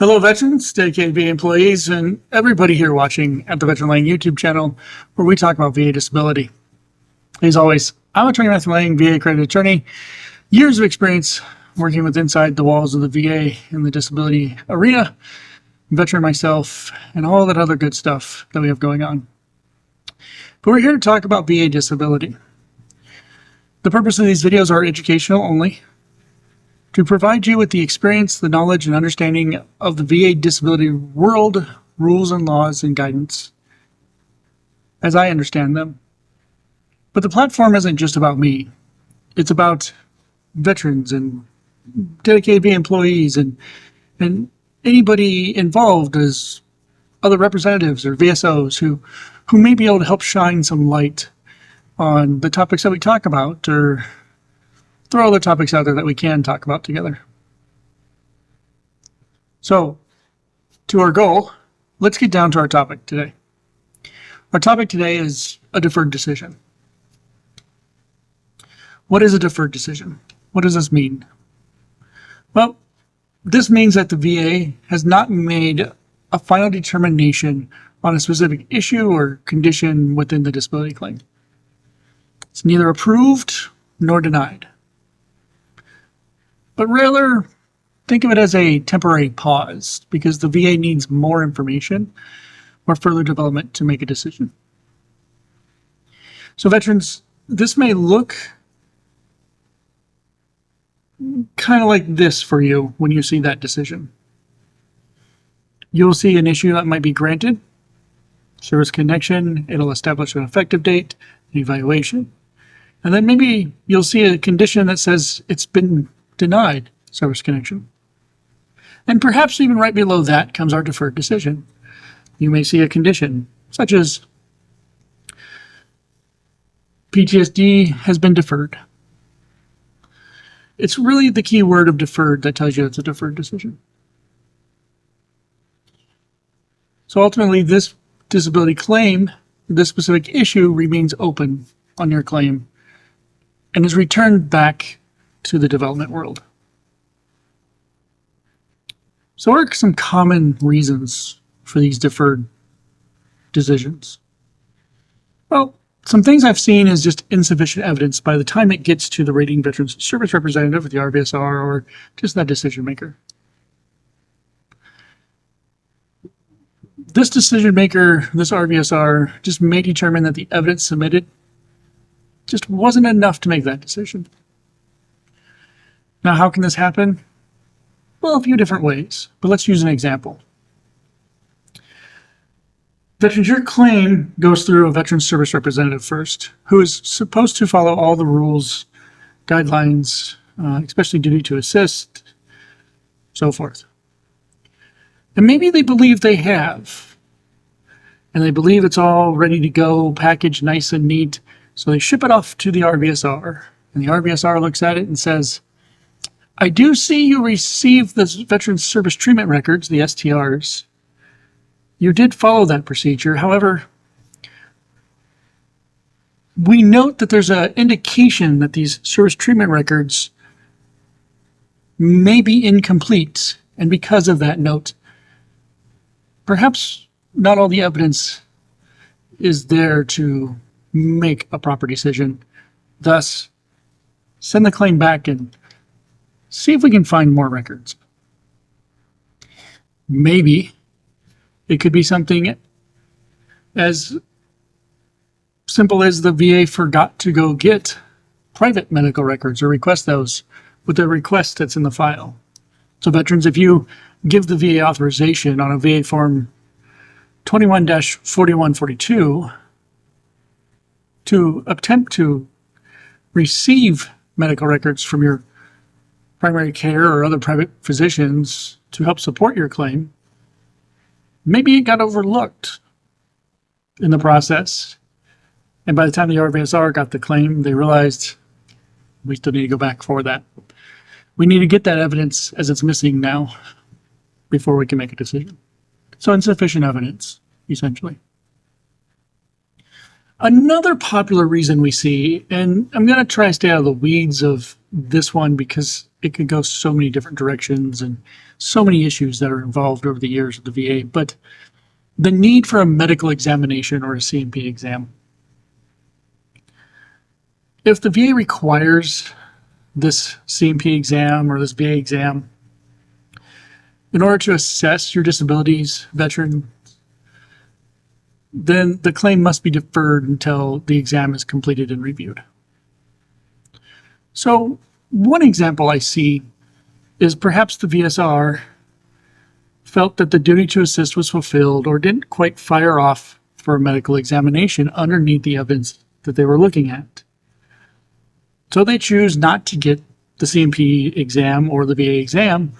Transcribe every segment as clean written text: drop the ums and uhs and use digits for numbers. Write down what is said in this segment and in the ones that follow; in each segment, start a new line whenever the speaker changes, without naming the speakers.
Hello, veterans, dedicated VA employees, and everybody here watching at the Veteran Lang YouTube channel, where we talk about VA disability. As always, I'm Attorney Matthew Lang, VA accredited attorney, years of experience working with inside the walls of the VA in the disability arena, veteran myself, and all that other good stuff that we have going on. But we're here to talk about VA disability. The purpose of these videos are educational only, to provide you with the experience, the knowledge, and understanding of the VA disability world, rules and laws and guidance, as I understand them. But the platform isn't just about me. It's about veterans and dedicated VA employees and anybody involved as other representatives or VSOs who may be able to help shine some light on the topics that we talk about, or throw other topics out there that we can talk about together. So, to our goal, let's get down to our topic today. Our topic today is a deferred decision. What is a deferred decision? What does this mean? Well, this means that the VA has not made a final determination on a specific issue or condition within the disability claim. It's neither approved nor denied, but rather think of it as a temporary pause because the VA needs more information or further development to make a decision. So veterans, this may look kind of like this for you when you see that decision. You'll see an issue that might be granted, service connection, it'll establish an effective date, an evaluation, and then maybe you'll see a condition that says it's been denied service connection. And perhaps even right below that comes our deferred decision. You may see a condition such as PTSD has been deferred. It's really the key word of deferred that tells you it's a deferred decision. So ultimately, this disability claim, this specific issue, remains open on your claim and is returned back to the development world. So what are some common reasons for these deferred decisions? Well, some things I've seen is just insufficient evidence by the time it gets to the rating veterans service representative, the RVSR, or just that decision maker. This decision maker, this RVSR, just may determine that the evidence submitted just wasn't enough to make that decision. Now, how can this happen? Well, a few different ways, but let's use an example. Veterans, your claim goes through a veterans service representative first, who is supposed to follow all the rules, guidelines, especially duty to assist, so forth. And maybe they believe they have, and they believe it's all ready to go, packaged nice and neat, so they ship it off to the RVSR, and the RVSR looks at it and says, I do see you received the Veterans Service Treatment Records, the STRs. You did follow that procedure. However, we note that there's an indication that these service treatment records may be incomplete, and because of that note, perhaps not all the evidence is there to make a proper decision. Thus, send the claim back and see if we can find more records. Maybe it could be something as simple as the VA forgot to go get private medical records or request those with the request that's in the file. So veterans, if you give the VA authorization on a VA form 21-4142 to attempt to receive medical records from your primary care or other private physicians to help support your claim, maybe it got overlooked in the process. And by the time the RVSR got the claim, they realized we still need to go back for that. We need to get that evidence as it's missing now before we can make a decision. So insufficient evidence, essentially. Another popular reason we see, and I'm going to try to stay out of the weeds of this one because it could go so many different directions and so many issues that are involved over the years of the VA, but the need for a medical examination or a C&P exam. If the VA requires this C&P exam or this VA exam in order to assess your disabilities, veteran, then the claim must be deferred until the exam is completed and reviewed. So one example I see is perhaps the VSR felt that the duty to assist was fulfilled or didn't quite fire off for a medical examination underneath the evidence that they were looking at. So they choose not to get the C&P exam or the VA exam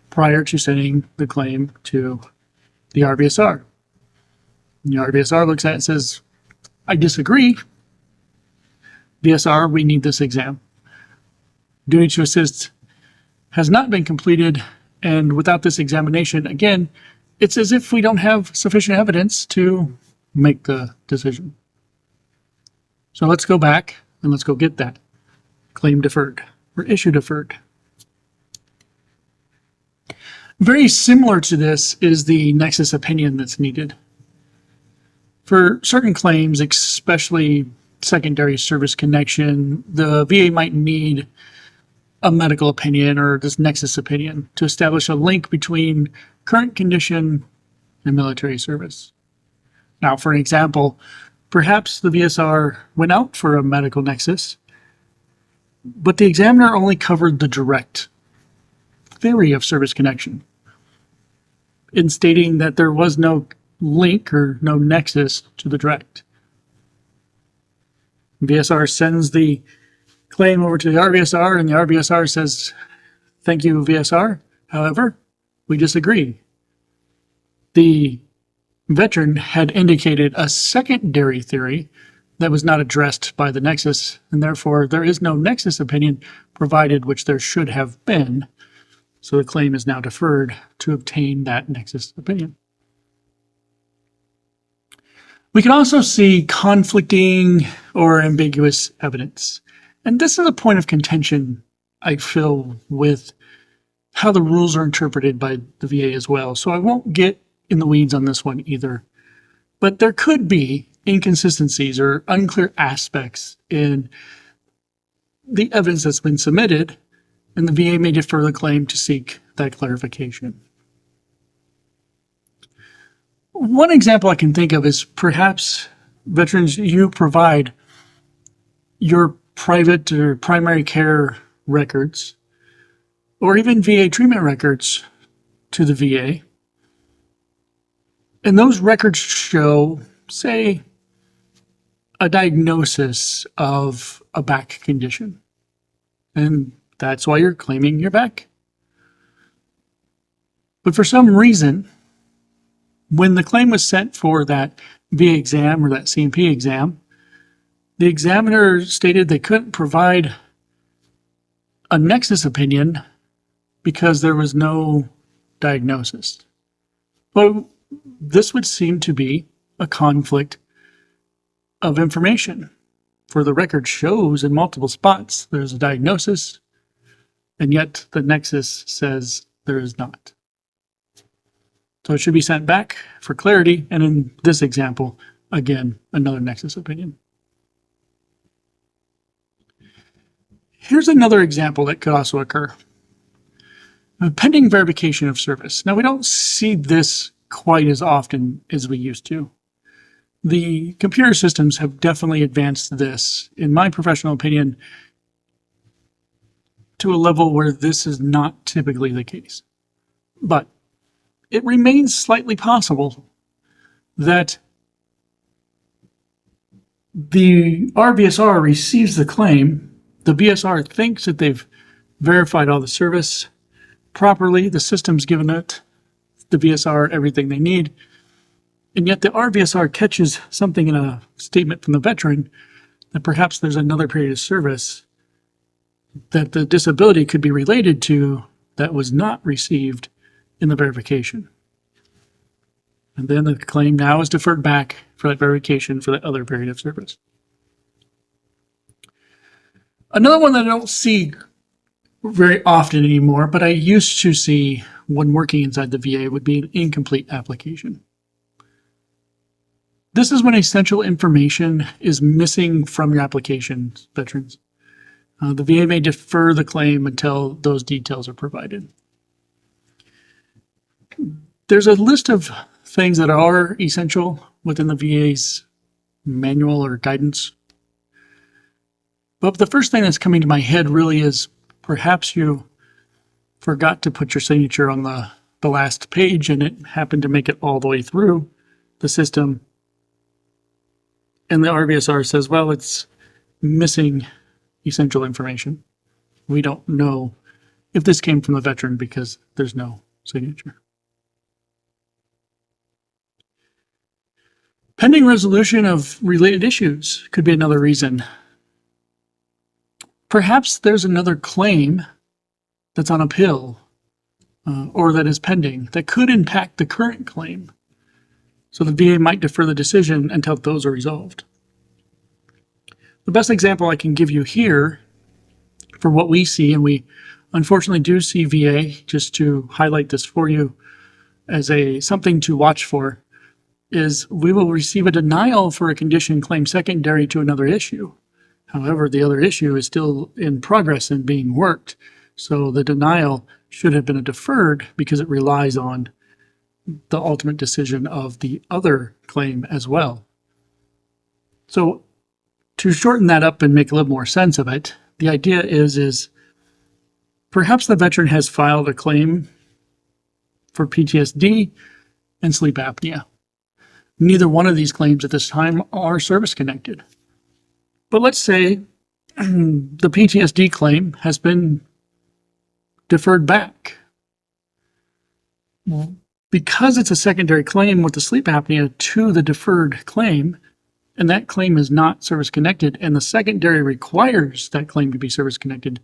prior to sending the claim to the RVSR. And the RVSR looks at it and says, I disagree. VSR, we need this exam. Duty to assist has not been completed, and without this examination, again, it's as if we don't have sufficient evidence to make the decision. So let's go back and let's go get that claim deferred or issue deferred. Very similar to this is the nexus opinion that's needed. For certain claims, especially secondary service connection, the VA might need a medical opinion or this nexus opinion to establish a link between current condition and military service. Now, for an example, perhaps the VSR went out for a medical nexus, but the examiner only covered the direct theory of service connection in stating that there was no link or no nexus to the direct. VSR sends the claim over to the RVSR, and the RVSR says, thank you, VSR. However, we disagree. The veteran had indicated a secondary theory that was not addressed by the nexus, and therefore there is no nexus opinion provided, which there should have been. So the claim is now deferred to obtain that nexus opinion. We can also see conflicting or ambiguous evidence. And this is a point of contention, I feel, with how the rules are interpreted by the VA as well. So I won't get in the weeds on this one either. But there could be inconsistencies or unclear aspects in the evidence that's been submitted, and the VA may defer the claim to seek that clarification. One example I can think of is perhaps veterans, you provide your private or primary care records or even VA treatment records to the VA. And those records show, say, a diagnosis of a back condition. And that's why you're claiming your back. But for some reason, when the claim was sent for that VA exam or that C&P exam, the examiner stated they couldn't provide a nexus opinion because there was no diagnosis. Well, this would seem to be a conflict of information, for the record shows in multiple spots there's a diagnosis, and yet the nexus says there is not. So it should be sent back for clarity, and in this example, again, another nexus opinion. Here's another example that could also occur. Pending verification of service. Now, we don't see this quite as often as we used to. The computer systems have definitely advanced this, in my professional opinion, to a level where this is not typically the case. But it remains slightly possible that the RVSR receives the claim, the VSR thinks that they've verified all the service properly, the system's given it, the VSR, everything they need, and yet the RVSR catches something in a statement from the veteran that perhaps there's another period of service that the disability could be related to that was not received in the verification. And then the claim now is deferred back for that verification for that other period of service. Another one that I don't see very often anymore, but I used to see when working inside the VA, would be an incomplete application. This is when essential information is missing from your application, veterans. The VA may defer the claim until those details are provided. There's a list of things that are essential within the VA's manual or guidance. But the first thing that's coming to my head really is perhaps you forgot to put your signature on the last page and it happened to make it all the way through the system. And the RVSR says, well, it's missing essential information. We don't know if this came from the veteran because there's no signature. Pending resolution of related issues could be another reason. Perhaps there's another claim that's on appeal or that is pending that could impact the current claim. So the VA might defer the decision until those are resolved. The best example I can give you here for what we see, and we unfortunately do see VA, just to highlight this for you as something to watch for, is we will receive a denial for a condition claim secondary to another issue. However, the other issue is still in progress and being worked. So the denial should have been a deferred because it relies on the ultimate decision of the other claim as well. So to shorten that up and make a little more sense of it, the idea is perhaps the veteran has filed a claim for PTSD and sleep apnea. Neither one of these claims at this time are service-connected. But let's say the PTSD claim has been deferred back. Because it's a secondary claim with the sleep apnea to the deferred claim, and that claim is not service-connected, and the secondary requires that claim to be service-connected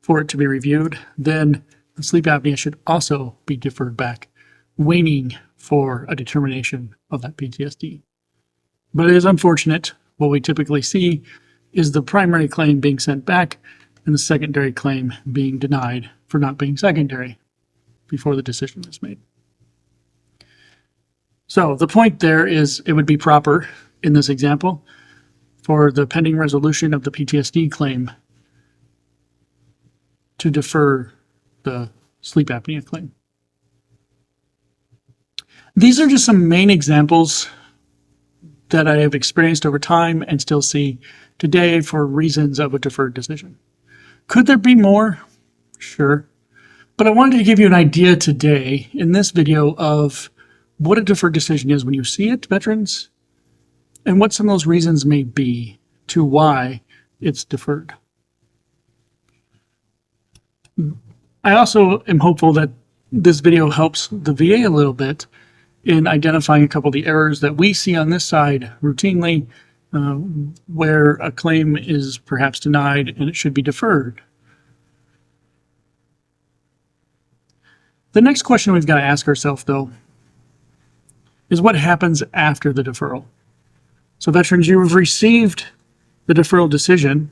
for it to be reviewed, then the sleep apnea should also be deferred back, waiting for a determination of that PTSD. But it is unfortunate. What we typically see is the primary claim being sent back and the secondary claim being denied for not being secondary before the decision is made. So the point there is it would be proper in this example for the pending resolution of the PTSD claim to defer the sleep apnea claim. These are just some main examples that I have experienced over time and still see today for reasons of a deferred decision. Could there be more? Sure. But I wanted to give you an idea today in this video of what a deferred decision is when you see it, veterans, and what some of those reasons may be to why it's deferred. I also am hopeful that this video helps the VA a little bit in identifying a couple of the errors that we see on this side routinely, where a claim is perhaps denied and it should be deferred. The next question we've got to ask ourselves, though, is what happens after the deferral? So veterans, you have received the deferral decision.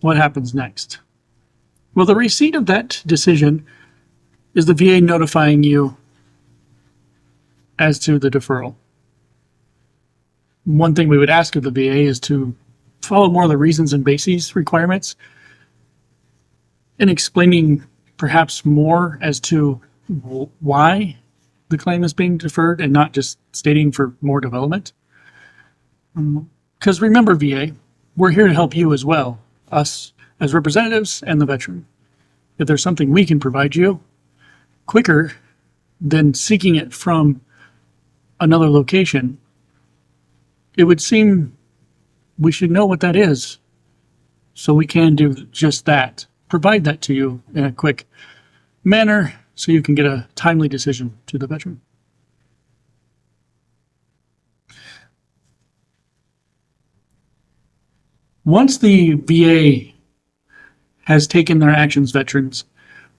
What happens next? Well, the receipt of that decision is the VA notifying you as to the deferral. One thing we would ask of the VA is to follow more of the reasons and bases requirements and explaining perhaps more as to why the claim is being deferred and not just stating for more development. Because remember, VA, we're here to help you as well, us as representatives and the veteran. If there's something we can provide you quicker than seeking it from another location, it would seem we should know what that is so we can do just that. Provide that to you in a quick manner so you can get a timely decision to the veteran. Once the VA has taken their actions, veterans,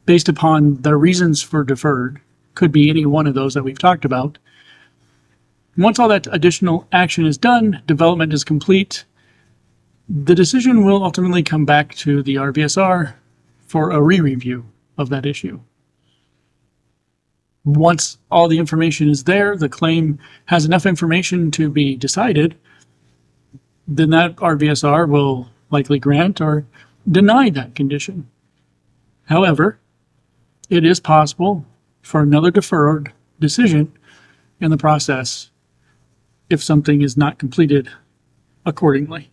based upon their reasons for deferred, Could be any one of those that we've talked about. Once all that additional action is done, development is complete, the decision will ultimately come back to the RVSR for a re-review of that issue. Once all the information is there, the claim has enough information to be decided, then that RVSR will likely grant or deny that condition. However, it is possible for another deferred decision in the process if something is not completed accordingly.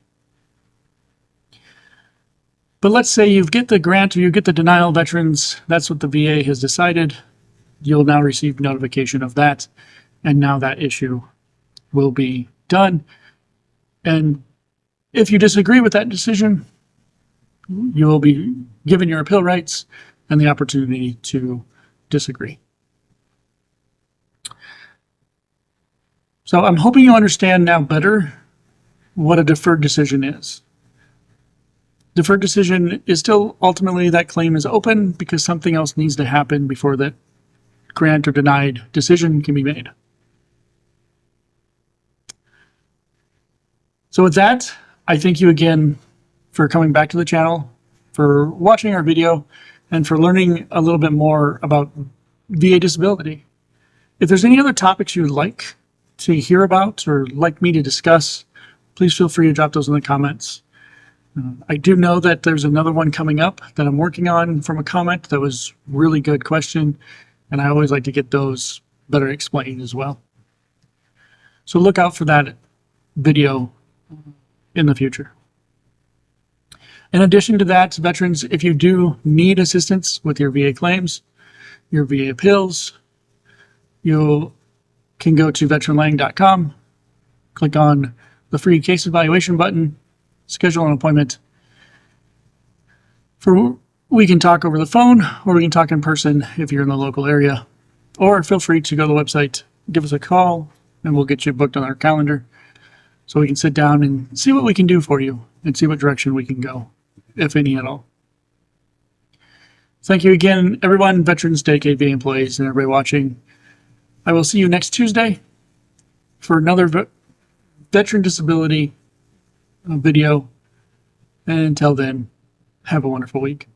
But let's say you get the grant or you get the denial, veterans, that's what the VA has decided. You'll now receive notification of that, and now that issue will be done. And if you disagree with that decision, you will be given your appeal rights and the opportunity to disagree. So I'm hoping you understand now better what a deferred decision is. Deferred decision is still ultimately that claim is open because something else needs to happen before that grant or denied decision can be made. So with that, I thank you again for coming back to the channel, for watching our video, and for learning a little bit more about VA disability. If there's any other topics you would like to hear about or like me to discuss, please feel free to drop those in the comments. I do know that there's another one coming up that I'm working on from a comment that was really good question, and I always like to get those better explained as well. So look out for that video in the future. In addition to that, veterans, if you do need assistance with your VA claims, your VA appeals, you can go to veteranlang.com, click on the free case evaluation button, schedule an appointment. We can talk over the phone, or we can talk in person if you're in the local area. Or feel free to go to the website, give us a call, and we'll get you booked on our calendar so we can sit down and see what we can do for you and see what direction we can go, if any at all. Thank you again, everyone, veterans, dedicated VA employees, and everybody watching. I will see you next Tuesday for another veteran disability video. And until then, have a wonderful week.